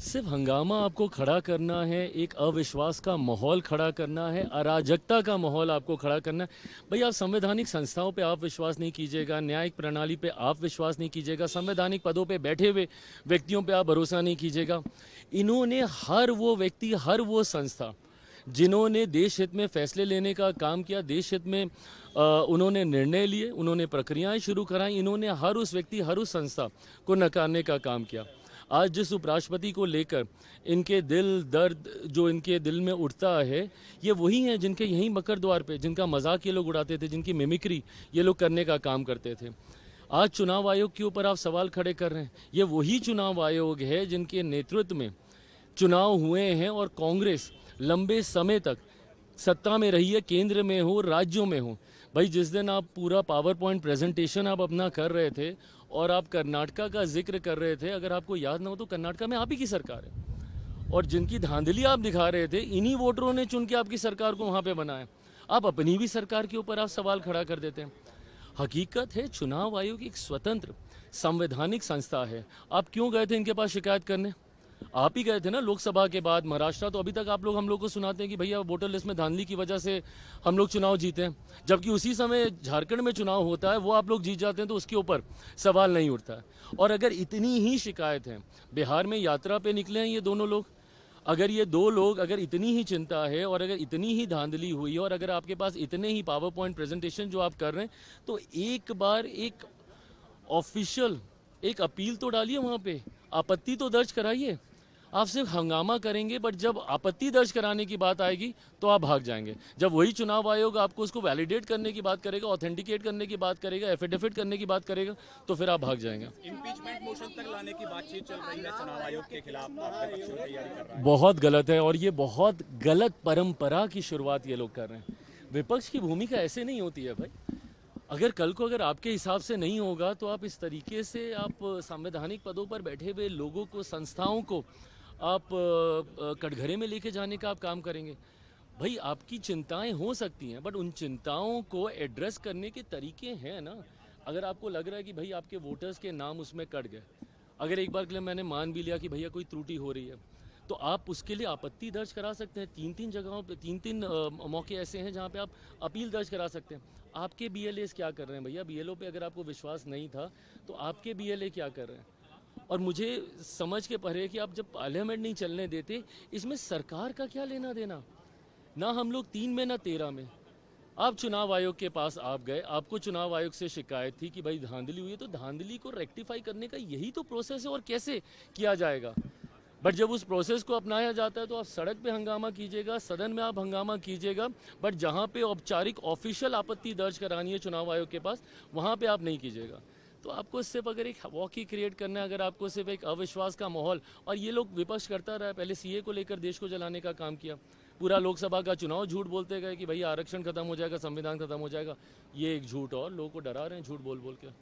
सिर्फ हंगामा आपको खड़ा करना है, एक अविश्वास का माहौल खड़ा करना है, अराजकता का माहौल आपको खड़ा करना है। भाई आप संवैधानिक संस्थाओं पे आप विश्वास नहीं कीजिएगा, न्यायिक प्रणाली पे आप विश्वास नहीं कीजिएगा, संवैधानिक पदों पे बैठे हुए व्यक्तियों पे आप भरोसा नहीं कीजिएगा। इन्होंने हर वो व्यक्ति, हर वो संस्था जिन्होंने देश हित में फैसले लेने का काम किया, देश हित में उन्होंने निर्णय लिए, उन्होंने प्रक्रियाएं शुरू कराई, इन्होंने हर उस व्यक्ति, हर उस संस्था को नकारने का काम किया। आज जिस उपराष्ट्रपति को लेकर इनके दिल दर्द जो इनके दिल में उठता है, ये वही हैं जिनके यहीं मकर द्वार पे, जिनका मजाक ये लोग उड़ाते थे, जिनकी मिमिक्री ये लोग करने का काम करते थे। आज चुनाव आयोग के ऊपर आप सवाल खड़े कर रहे हैं। ये वही चुनाव आयोग है जिनके नेतृत्व में चुनाव हुए हैं और कांग्रेस लंबे समय तक सत्ता में रही है, केंद्र में हो, राज्यों में हो। भाई जिस दिन आप पूरा पावर पॉइंट प्रेजेंटेशन आप अपना कर रहे थे और आप कर्नाटका का जिक्र कर रहे थे, अगर आपको याद ना हो तो कर्नाटका में आप ही की सरकार है और जिनकी धांधली आप दिखा रहे थे, इन्हीं वोटरों ने चुन के आपकी सरकार को वहाँ पे बनाया। आप अपनी भी सरकार के ऊपर आप सवाल खड़ा कर देते हैं। हकीकत है चुनाव आयोग एक स्वतंत्र संवैधानिक संस्था है। आप क्यों गए थे इनके पास शिकायत करने? आप ही गए थे ना लोकसभा के बाद महाराष्ट्र। तो अभी तक आप लोग हम लोग को सुनाते हैं कि भैया वोटर लिस्ट में धांधली की वजह से हम लोग चुनाव जीते हैं, जबकि उसी समय झारखंड में चुनाव होता है, वो आप लोग जीत जाते हैं तो उसके ऊपर सवाल नहीं उठता है। और अगर इतनी ही शिकायत है, बिहार में यात्रा पे निकले हैं ये दोनों लोग, अगर ये दो लोग, अगर इतनी ही चिंता है और अगर इतनी ही धांधली हुई है और अगर आपके पास इतने ही पावर पॉइंट प्रेजेंटेशन जो आप कर रहे हैं, तो एक बार एक ऑफिशियल एक अपील तो डालिए, वहाँ पे आपत्ति तो दर्ज कराइए। आप सिर्फ हंगामा करेंगे, बट जब आपत्ति दर्ज कराने की बात आएगी तो आप भाग जाएंगे। जब वही चुनाव आयोग आपको उसको वैलिडेट करने की बात करेगा, ऑथेंटिकेट करने की बात करेगा, एफिडेविट करने की बात करेगा, तो फिर आप भाग जाएंगे। इम्पीचमेंट मोशन तक लाने की बातचीत चल रही है चुनाव आयोग के खिलाफ, आपका पक्ष में तैयारी कर रहा है। बहुत गलत है और ये बहुत गलत परंपरा की शुरुआत ये लोग कर रहे हैं। विपक्ष की भूमिका ऐसे नहीं होती है भाई। अगर कल को अगर आपके हिसाब से नहीं होगा तो आप इस तरीके से आप संवैधानिक पदों पर बैठे हुए लोगों को, संस्थाओं को आप कटघरे में लेके जाने का आप काम करेंगे। भाई आपकी चिंताएं हो सकती हैं, बट उन चिंताओं को एड्रेस करने के तरीके हैं ना। अगर आपको लग रहा है कि भाई आपके वोटर्स के नाम उसमें कट गए, अगर एक बार के लिए मैंने मान भी लिया कि भैया कोई त्रुटि हो रही है, तो आप उसके लिए आपत्ति दर्ज करा सकते हैं। तीन तीन जगहों पे, तीन तीन मौके ऐसे हैं जहाँ पे आप अपील दर्ज करा सकते हैं। आपके बीएलएस क्या कर रहे हैं भैया? बीएलओ पे अगर आपको विश्वास नहीं था तो आपके बीएलए क्या कर रहे हैं? और मुझे समझ के परे कि आप जब पार्लियामेंट नहीं चलने देते, इसमें सरकार का क्या लेना देना? ना हम लोग 3 में ना 13 में। आप चुनाव आयोग के पास आप गए, आपको चुनाव आयोग से शिकायत थी कि भाई धांधली हुई है, तो धांधली को रेक्टिफाई करने का यही तो प्रोसेस है, और कैसे किया जाएगा। बट जब उस प्रोसेस को अपनाया जाता है तो आप सड़क पे हंगामा कीजिएगा, सदन में आप हंगामा कीजिएगा, बट जहाँ पे औपचारिक ऑफिशियल आपत्ति दर्ज करानी है चुनाव आयोग के पास, वहाँ पे आप नहीं कीजिएगा। तो आपको सिर्फ अगर एक वॉकी क्रिएट करना है, अगर आपको सिर्फ एक अविश्वास का माहौल, और ये लोग विपक्ष करता रहा, पहले सीए को लेकर देश को जलाने का काम किया, पूरा लोकसभा का चुनाव झूठ बोलते गए कि भैया आरक्षण खत्म हो जाएगा, संविधान खत्म हो जाएगा। ये एक झूठ और लोगों को डरा रहे हैं झूठ बोल बोल के।